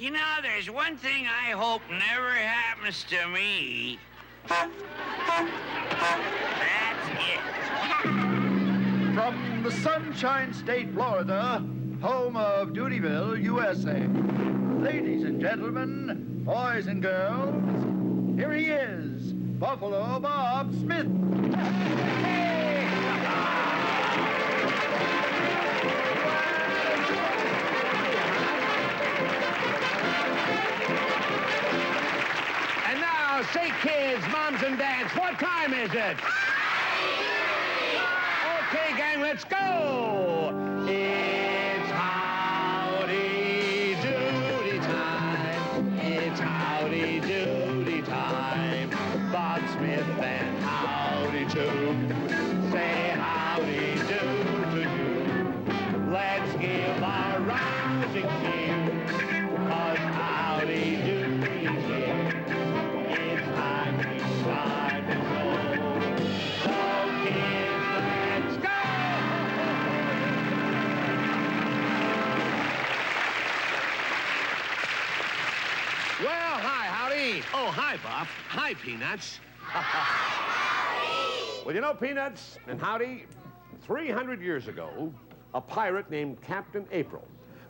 You know, there's one thing I hope never happens to me. That's it. From the Sunshine State, Florida, home of Dutyville, USA. Ladies and gentlemen, boys and girls, here he is, Buffalo Bob Smith. And now, say, kids, moms and dads, what time is it? Okay, gang, let's go. It's Howdy Doody time. It's Howdy Doody time. Bob Smith and Howdy too. Say howdy do to you. Let's give our rousing cheer. 'Cause Howdy Doody's here. It's time to start the show. So kids, let's go! Well, hi, Howdy. Oh, hi, Buff. Hi, Peanuts. Well, you know, Peanuts and Howdy, 300 years ago, a pirate named Captain April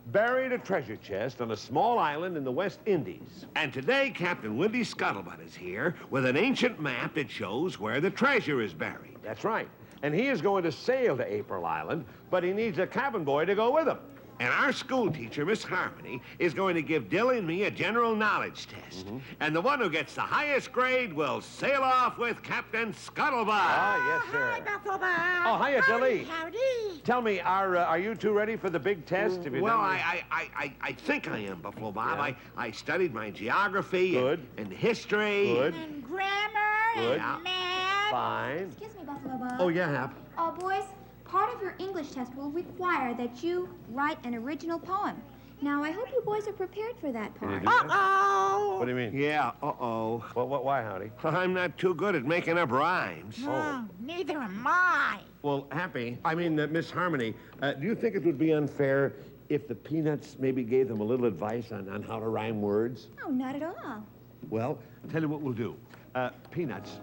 buried a treasure chest on a small island in the West Indies. And today, Captain Willie Scuttlebutt is here with an ancient map that shows where the treasure is buried. That's right. And he is going to sail to April Island, but he needs a cabin boy to go with him. And our school teacher, Miss Harmony, is going to give Dilly and me a general knowledge test. And the one who gets the highest grade will sail off with Captain Scuttlebutt. Ah, yes, sir. Hi, Buffalo. Oh, hiya, Dilly. Howdy. Tell me, are you two ready for the big test? Have you Well, done I think I am, Buffalo Bob. Yeah. I studied my geography Good. and history. Good. And grammar Good. and math. Fine. Excuse me, Buffalo Bob. Oh, yeah, Hap. Boys, part of your English test will require that you write an original poem. Now, I hope you boys are prepared for that part. Uh-oh. What do you mean? Yeah, uh-oh. Why, Howdy? I'm not too good at making up rhymes. No, neither am I. Well, Miss Harmony, do you think it would be unfair if the Peanuts maybe gave them a little advice on how to rhyme words? No, not at all. Well, tell you what we'll do. Peanuts,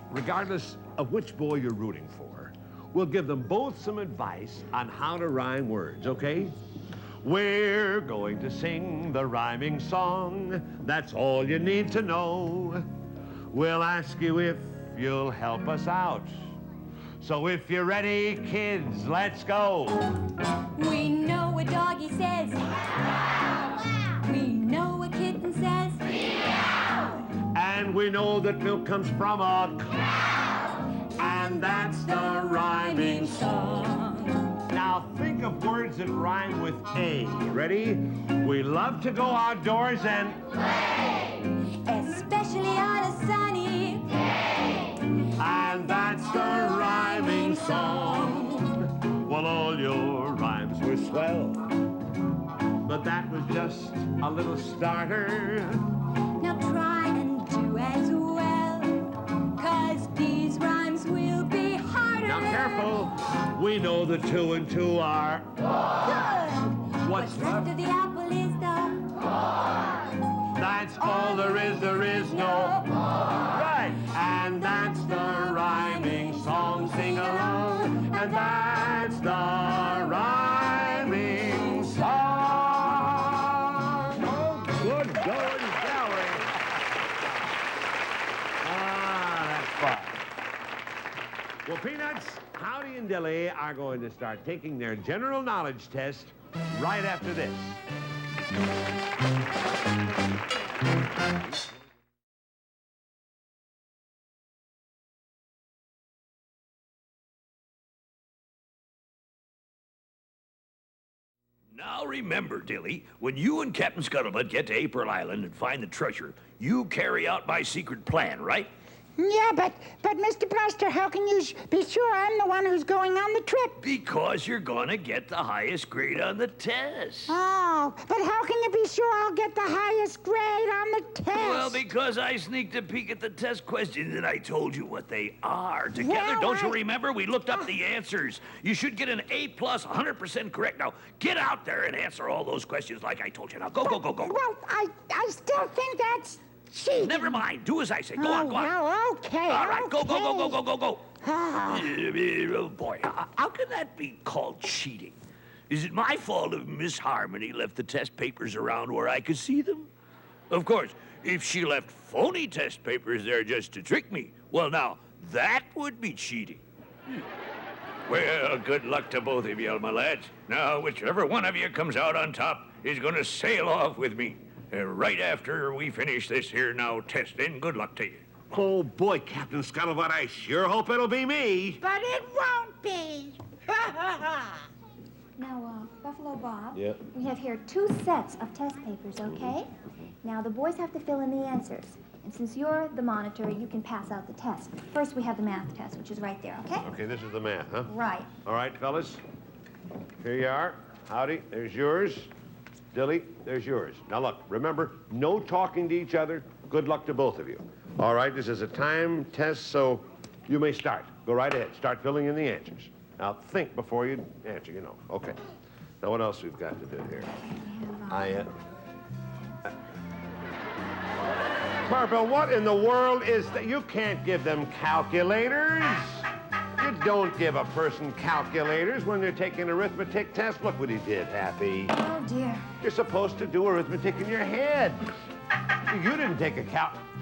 regardless of which boy you're rooting for, we'll give them both some advice on how to rhyme words, okay? We're going to sing the rhyming song. That's all you need to know. We'll ask you if you'll help us out. So if you're ready, kids, let's go. We know what doggy says. We know what kitten says. And we know that milk comes from a cow. And that's the rhyming song. Now think of words that rhyme with A. Ready? We love to go outdoors and Play. Especially on a sunny day. and that's the rhyming song. Well, all your rhymes were swell, but that was just a little starter. Now try and do as well, 'cause these rhymes will be harder. Now careful, we know the 2 and 2 are Good. what's Left of the apple is the That's all there is no more. Right. And that's the rhyming song. Sing along. And that's the rhyming song. Oh, good going, Valerie. That's fun. Well, Peanuts, Howdy and Dilly are going to start taking their general knowledge test right after this. Now remember, Dilly, when you and Captain Scuttlebutt get to April Island and find the treasure, you carry out my secret plan, right? Yeah, but Mr. Buster, how can you be sure I'm the one who's going on the trip? Because you're gonna get the highest grade on the test. Oh, but how can you be sure I'll get the highest grade on the test? Well, because I sneaked a peek at the test questions and I told you what they are. Together, Well, don't you remember? We looked up the answers. You should get an A+, 100% correct. Now, get out there and answer all those questions like I told you. Now, go. Well, I still think that's cheating. Never mind. Do as I say. Go on. Well, okay. All right, go. Ah. Oh, boy, how can that be called cheating? Is it my fault if Miss Harmony left the test papers around where I could see them? Of course, if she left phony test papers there just to trick me, well, now, that would be cheating. Well, good luck to both of you, my lads. Now, whichever one of you comes out on top is going to sail off with me. Right after we finish this here now testing, good luck to you. Oh, boy, Captain Scuttlebutt, I sure hope it'll be me. But it won't be. Now, Buffalo Bob, Yeah? we have here 2 sets of test papers, okay? Now, the boys have to fill in the answers. And since you're the monitor, you can pass out the test. First, we have the math test, which is right there, okay? Okay, this is the math, huh? Right. All right, fellas. Here you are. Howdy, there's yours. Dilly, there's yours. Now, look, remember, no talking to each other. Good luck to both of you. All right, this is a time test, so you may start. Go right ahead. Start filling in the answers. Now, think before you answer, you know. Okay. Now, what else we've got to do here? Marble, what in the world is that? You can't give them calculators. You don't give a person calculators when they're taking an arithmetic test. Look what he did, Happy. Oh, dear. You're supposed to do arithmetic in your head. You didn't take a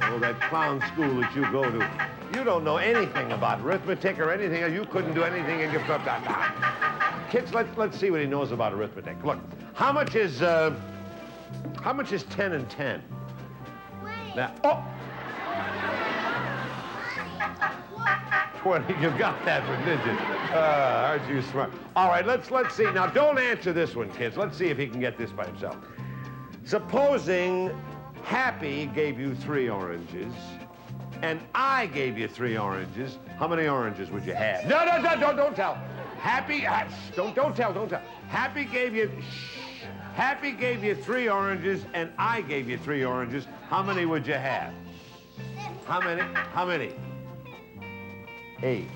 Oh, that clown school that you go to. You don't know anything about arithmetic or anything. You couldn't do anything in your... Kids, let's see what he knows about arithmetic. Look, how much is 10 and 10? Now, 20. You got that one, did you? Aren't you smart? All right, let's see. Now, don't answer this one, kids. Let's see if he can get this by himself. Supposing Happy gave you 3 oranges, and I gave you 3 oranges, how many oranges would you have? No, don't tell. Happy, don't tell. Happy gave you 3 oranges, and I gave you 3 oranges. How many would you have? How many? 8.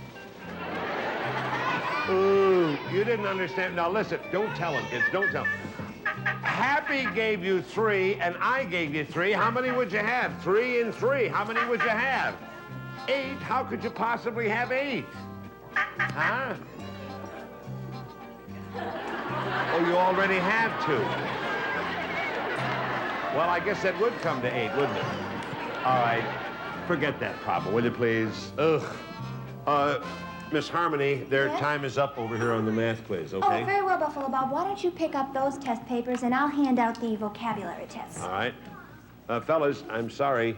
Ooh, you didn't understand. Now listen, don't tell him, kids, don't tell him. Happy gave you 3, and I gave you 3. How many would you have? 3 and 3. How many would you have? 8. How could you possibly have 8? Huh? Oh, you already have 2. Well, I guess that would come to 8, wouldn't it? All right. Forget that problem, will you please? Ugh. Miss Harmony, their time is up over here on the math quiz, okay? Oh, very well, Buffalo Bob. Why don't you pick up those test papers and I'll hand out the vocabulary tests. All right. Fellas, I'm sorry.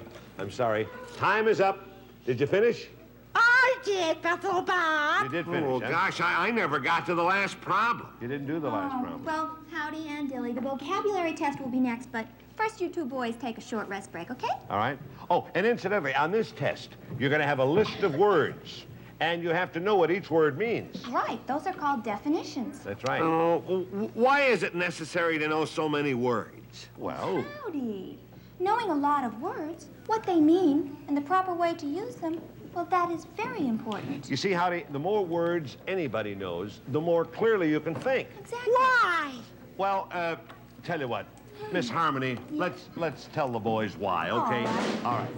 Time is up. Did you finish? I did, Buffalo Bob. You did finish, Oh, huh? gosh, I never got to the last problem. You didn't do the last problem. Well, Howdy and Dilly, the vocabulary test will be next, but first you 2 boys take a short rest break, okay? All right. Oh, and incidentally, on this test, you're going to have a list of words, and you have to know what each word means. Right. Those are called definitions. That's right. Oh, why is it necessary to know so many words? Well, Howdy. Knowing a lot of words, what they mean, and the proper way to use them, well, that is very important. you see, Howdy, the more words anybody knows, the more clearly you can think. Exactly. Why? Well, tell you what, Miss Harmony, let's tell the boys why, okay? All right.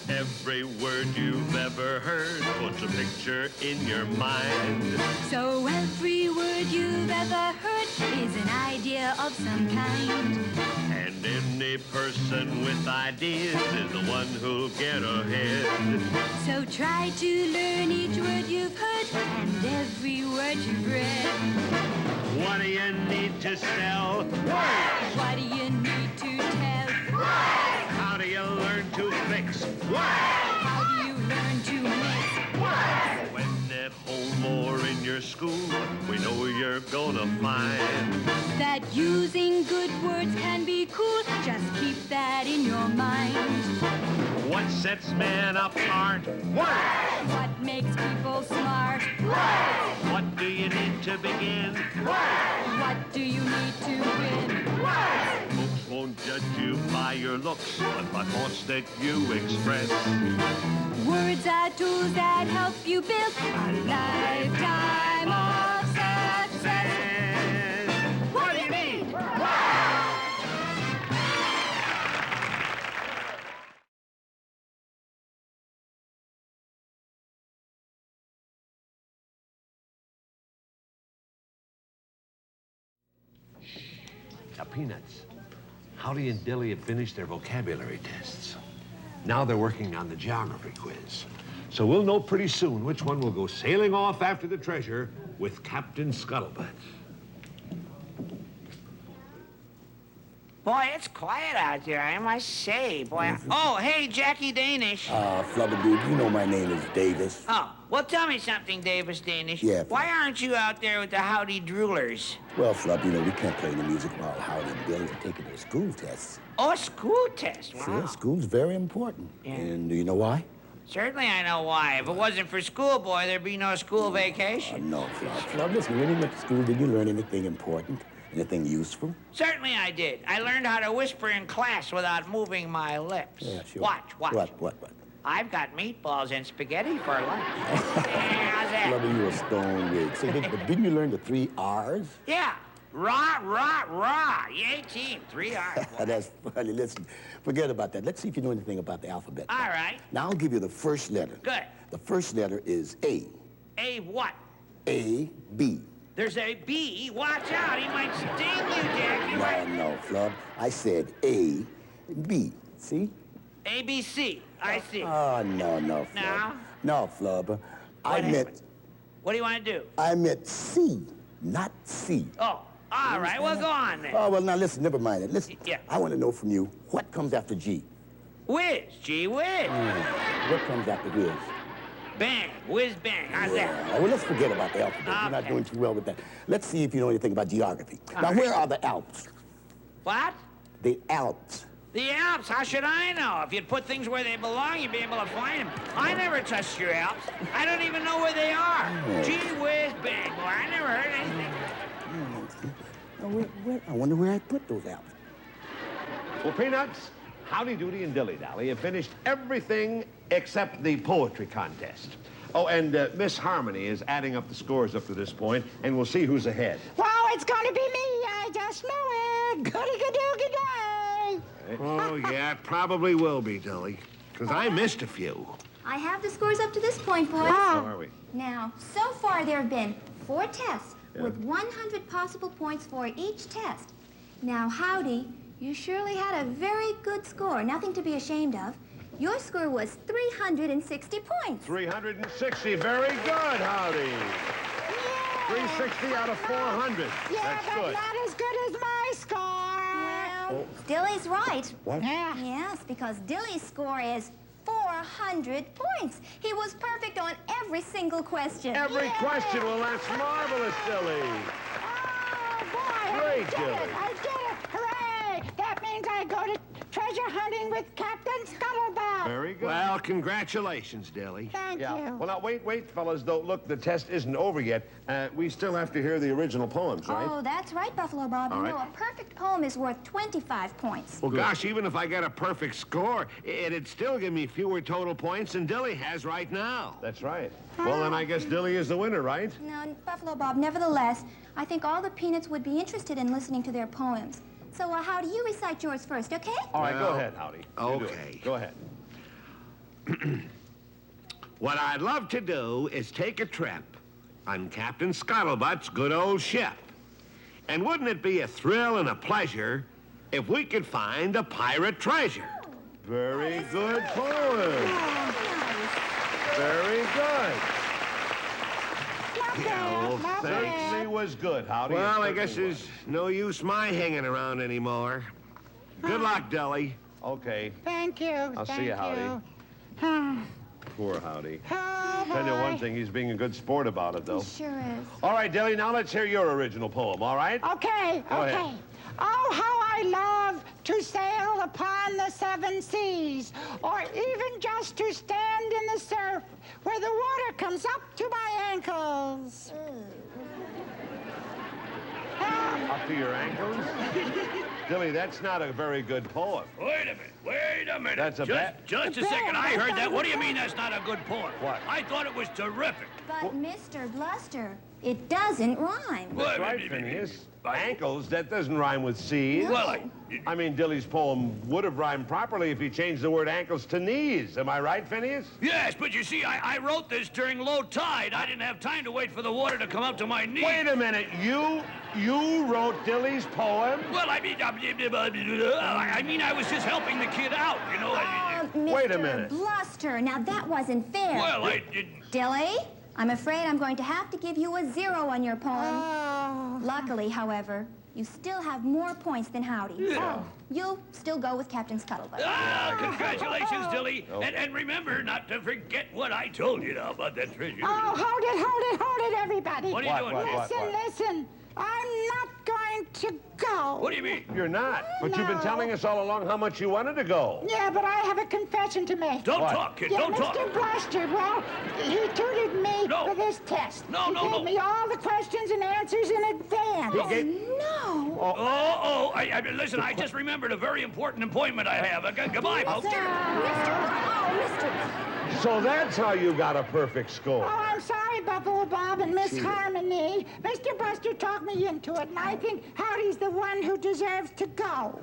Every word you've ever heard puts a picture in your mind. So every word you've ever heard is an idea of some kind. And any person with ideas is the one who'll get ahead. So try to learn each word you've heard and every word you've read. What do you need to sell? Words! What do you need to tell? How do you learn to fix? How do you learn to mix? When at home or in your school, we know you're gonna find that using good words can be cool. Just keep that in your mind. what sets men apart. What makes people smart? What do you need to begin? What do you need to win? Folks won't judge you by your looks, but by thoughts that you express. Words are tools that help you build a lifetime of success. What do you need? Now, Peanuts, Howdy and Dilly have finished their vocabulary tests. Now they're working on the geography quiz. So we'll know pretty soon which one will go sailing off after the treasure with Captain Scuttlebutt. Boy, it's quiet out there, I must say. Boy. Oh, hey, Jackie Danish. Flubber dude, you know my name is Davis. Oh, well, tell me something, Davis Danish. Yeah. Why aren't you out there with the Howdy Droolers? Well, Flub, you know, we can't play the music while Howdy and Billy are taking their school tests. Oh, a school test. Wow. Sure, school's very important. Yeah. And do you know why? Certainly I know why. If it wasn't for school, boy, there'd be no school vacation. No, Flub. Flub, listen, when you went to school, did you learn anything important? Anything useful? Certainly I did. I learned how to whisper in class without moving my lips. Yeah, sure. Watch. What? I've got meatballs and spaghetti for lunch. How's that? Flubber, you a stone wig. So didn't you learn the 3 R's? Yeah. Rah, rah, rah. Yay, team. 3 R's. That's funny. Listen, forget about that. Let's see if you know anything about the alphabet. All right. Now I'll give you the first letter. Good. The first letter is A. A what? A, B. There's a B. Watch out. He might sting you, Jack. No, Flub. I said A, B. See? ABC. I see. Oh, no, Flub. No? No, Flub. I meant... What do you want to do? I meant C, not C. Oh, all right. Well, go on then. Oh, well, now listen, never mind it. Listen, Yeah. I want to know from you, what comes after G? Whiz. Gee whiz. What comes after whiz? Bang. Whiz bang. How's that? Well, let's forget about the alphabet. You're not Okay. doing too well with that. Let's see if you know anything about geography. All Now, right. where are the Alps? What? The Alps. The Alps. How should I know? If you'd put things where they belong, you'd be able to find them. I never touched your Alps. I don't even know where they are. Gee whiz bang. Boy, I never heard anything. Now, I wonder where I put those Alps. Well, Peanuts, Howdy Doody and Dilly Dally have finished everything except the poetry contest. Oh, and Miss Harmony is adding up the scores up to this point, and we'll see who's ahead. Wow, it's gonna be me. I just know it. Goody-ga-doogie day. Oh, yeah, it probably will be, Dilly, because I missed a few. I have the scores up to this point, boys. How are we? Now, so far there have been 4 tests with 100 possible points for each test. Now, Howdy, you surely had a very good score, nothing to be ashamed of. Your score was 360 points. 360, very good, Howdy. 360 out of 400. Yeah, That's but good. not as good as my score. Well, Dilly's right. What? Yeah. Yes, because Dilly's score is 400 points. He was perfect on every single question. Every question, well, that's marvelous, Dilly. Oh, boy. Great, I Gilbert. did it. Hooray. That means I go to treasure hunting with Captain Scuttlebutt. Very good. Well, congratulations, Dilly. Thank you. Well, now, wait, fellas. Don't look, the test isn't over yet. We still have to hear the original poems, right? Oh, that's right, Buffalo Bob. All You right. know, a perfect poem is worth 25 points. Well, gosh, even if I get a perfect score, it'd still give me fewer total points than Dilly has right now. That's right. Well, then I guess Dilly is the winner, right? No, Buffalo Bob, nevertheless, I think all the Peanuts would be interested in listening to their poems. So, how do you recite yours first, okay? All right, go ahead, Howdy. You do it. Okay. Go ahead. What I'd love to do is take a trip on Captain Scuttlebutt's good old ship. And wouldn't it be a thrill and a pleasure if we could find the pirate treasure? Very good poem. Very good. Well, Certainly was good, Howdy. Well, I guess there's no use my hanging around anymore. Good luck, Dilly. Okay. Thank you. I'll see you, Howdy. Poor Howdy. Oh, Tell you boy. one thing, he's being a good sport about it, though. He sure is. All right, Dilly, now let's hear your original poem, all right? Okay, Go okay. ahead. Oh, how I love to sail upon the seven seas, or even just to stand in the surf where the water comes up to my ankles. Up to your ankles? Dilly, that's not a very good poem. Wait a minute. That's a bad... Just a second, I heard that. What do you mean that's not a good poem? What? I thought it was terrific. But, Mr. Bluster, it doesn't rhyme. That's right, Phineas. Ankles, that doesn't rhyme with seas. Well, I mean, Dilly's poem would have rhymed properly if he changed the word ankles to knees. Am I right, Phineas? Yes, but you see, I wrote this during low tide. I didn't have time to wait for the water to come up to my knees. Wait a minute. You wrote Dilly's poem? Well, I mean, I was just helping the kid out, you know. Mr. Wait a minute. Bluster, now that wasn't fair. Well, I didn't... Dilly, I'm afraid I'm going to have to give you a 0 on your poem. Oh. Luckily, however, you still have more points than Howdy. Yeah. You'll still go with Captain Scuttlebutt. Ah, congratulations, Dilly. And remember not to forget what I told you now about that treasure. Oh, hold it, everybody. What are you doing? Listen. I'm not going to go. What do you mean? You're not. But you've been telling us all along how much you wanted to go. Yeah, but I have a confession to make. Don't talk, kid. Yeah, Don't Mr. talk. Blaster, well, he tutored me No. for this test. No, he no, gave no. me all the questions and answers in advance. No. Listen, I just remembered a very important appointment I have. Goodbye, folks. So that's how you got a perfect score. Oh, I'm sorry, Buffalo Bob and Miss Harmony. Mr. Buster talked me into it, and I think Howdy's the one who deserves to go.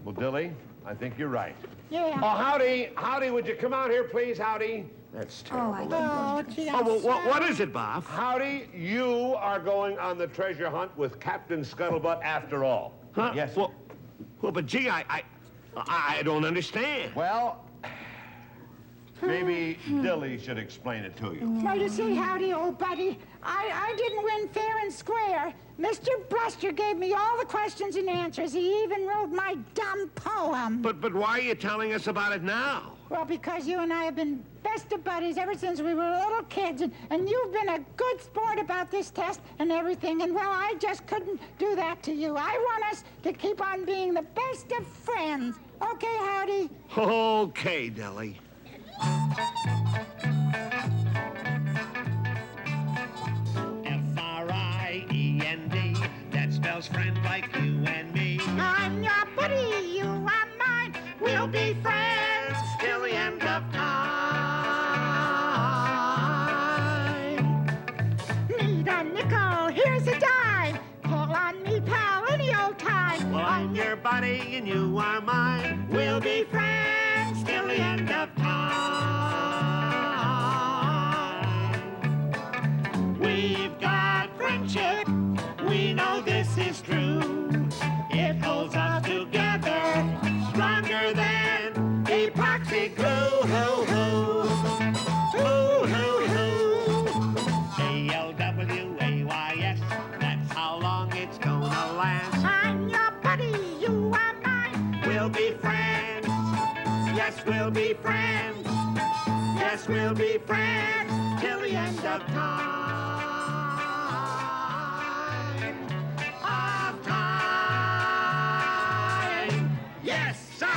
Well, Dilly, I think you're right. Yeah. Oh, Howdy, would you come out here, please, Howdy? That's terrible. Gee, Oh, I'm well, sorry. what is it, Bob? Howdy, you are going on the treasure hunt with Captain Scuttlebutt after all. Huh? Yes. Well, but gee, I don't understand. Well, maybe Dilly should explain it to you. Well, you see, Howdy, old buddy, I didn't win fair and square. Mr. Bluster gave me all the questions and answers. He even wrote my dumb poem. But why are you telling us about it now? Well, because you and I have been best of buddies ever since we were little kids, and you've been a good sport about this test and everything, and, well, I just couldn't do that to you. I want us to keep on being the best of friends. Okay, Howdy? Okay, Dilly. F-R-I-E-N-D, that spells friend like you and me. I'm your buddy, you are mine. We'll be friends till the end of time. Need a nickel, here's a dime. Call on me, pal, any old time. Well, I'm your buddy and you are mine. We'll be friends till the end of time. We've got friendship, we know this is true. It holds us together, stronger than epoxy glue. Hoo, hoo. Hoo, hoo, hoo. A-L-W-A-Y-S, that's how long it's gonna last. I'm your buddy, you are mine. We'll be friends, yes, we'll be friends. Yes, we'll be friends till the end of time. Yes, sir.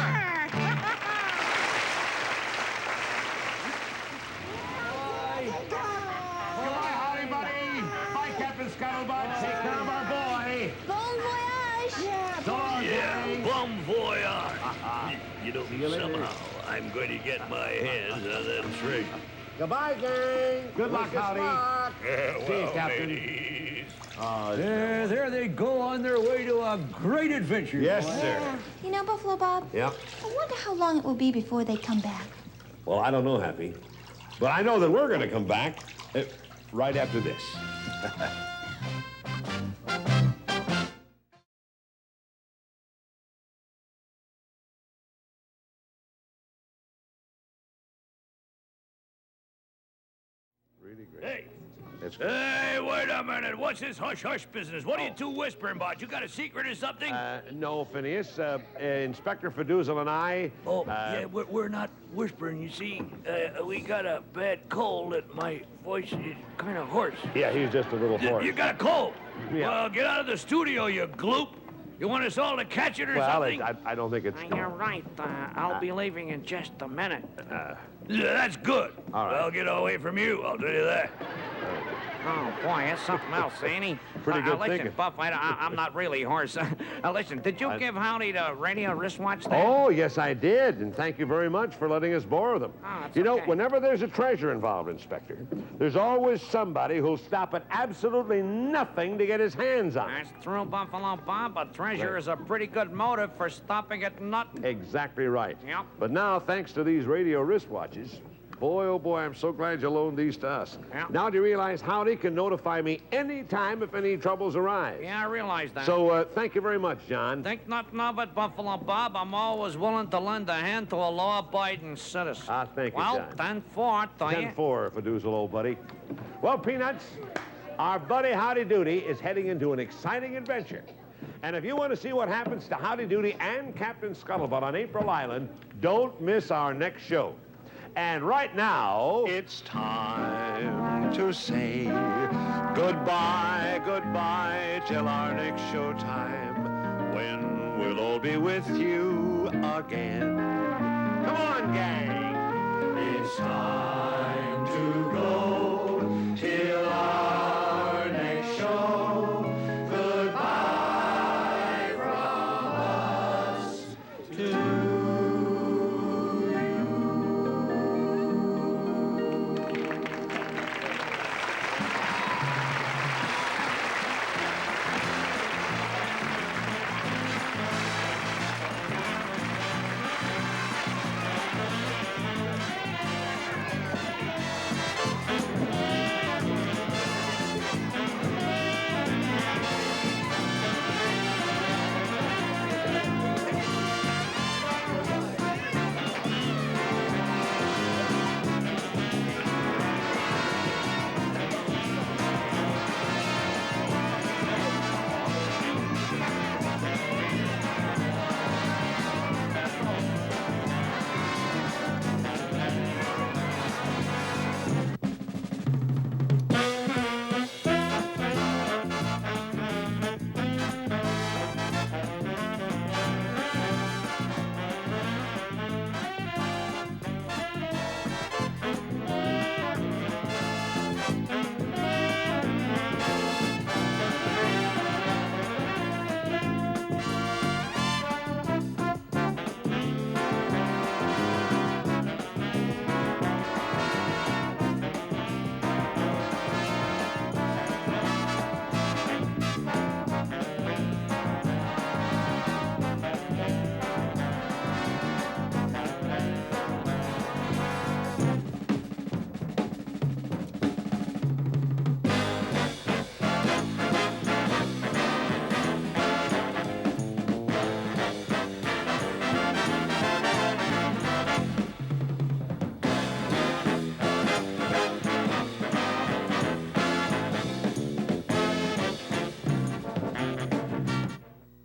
Goodbye, Howdy, buddy. Bye, Captain Scuttlebutt. Take care of our boy. Bon voyage! Yeah, bon voyage. You know, somehow I'm going to get my hands on that treasure. Goodbye, gang. Good luck, Howdy. See you, Well, Captain. ladies. There they go on their way to a great adventure. Yes, boy. sir. You know, Buffalo Bob, Yeah. I wonder how long it will be before they come back. Well, I don't know, Happy. But I know that we're going to come back right after this. Really great. Hey, It's good. Hey, wait a minute. What's this hush-hush business? What are you two whispering about? You got a secret or something? No, Phineas. Inspector Fiduzil and I... Yeah, we're not whispering, you see. We got a bad cold and my voice is kind of hoarse. Yeah, he's just a little hoarse. You got a cold? Yeah. Well, get out of the studio, you gloop. You want us all to catch it or something? I don't think it's... You're right. I'll be leaving in just a minute. Yeah, that's good. All right. I'll get away from you, I'll tell you that. Oh, boy, that's something else, ain't he? Pretty good listen, thinking. Buff, I'm not really hoarse. Listen, did you give Howdy the radio wristwatch there? Oh, yes, I did, and thank you very much for letting us borrow them. Oh, that's You know, okay. whenever there's a treasure involved, Inspector, there's always somebody who'll stop at absolutely nothing to get his hands on it. That's true, Buffalo Bob, but treasure is a pretty good motive for stopping at nothing. Exactly right. Yep. But now, thanks to these radio wristwatches, boy, oh boy, I'm so glad you loaned these to us. Yep. Now, do you realize Howdy can notify me anytime if any troubles arise? Yeah, I realize that. So, thank you very much, John. Think nothing of it, Buffalo Bob. I'm always willing to lend a hand to a law-abiding citizen. Thank you, Well, John. 10-4, do you? 10-4, Fiduzil, old buddy. Well, Peanuts, our buddy Howdy Doody is heading into an exciting adventure. And if you want to see what happens to Howdy Doody and Captain Scuttlebutt on April Island, don't miss our next show. And right now... It's time to say goodbye, goodbye, till our next show time, when we'll all be with you again. Come on, gang! It's time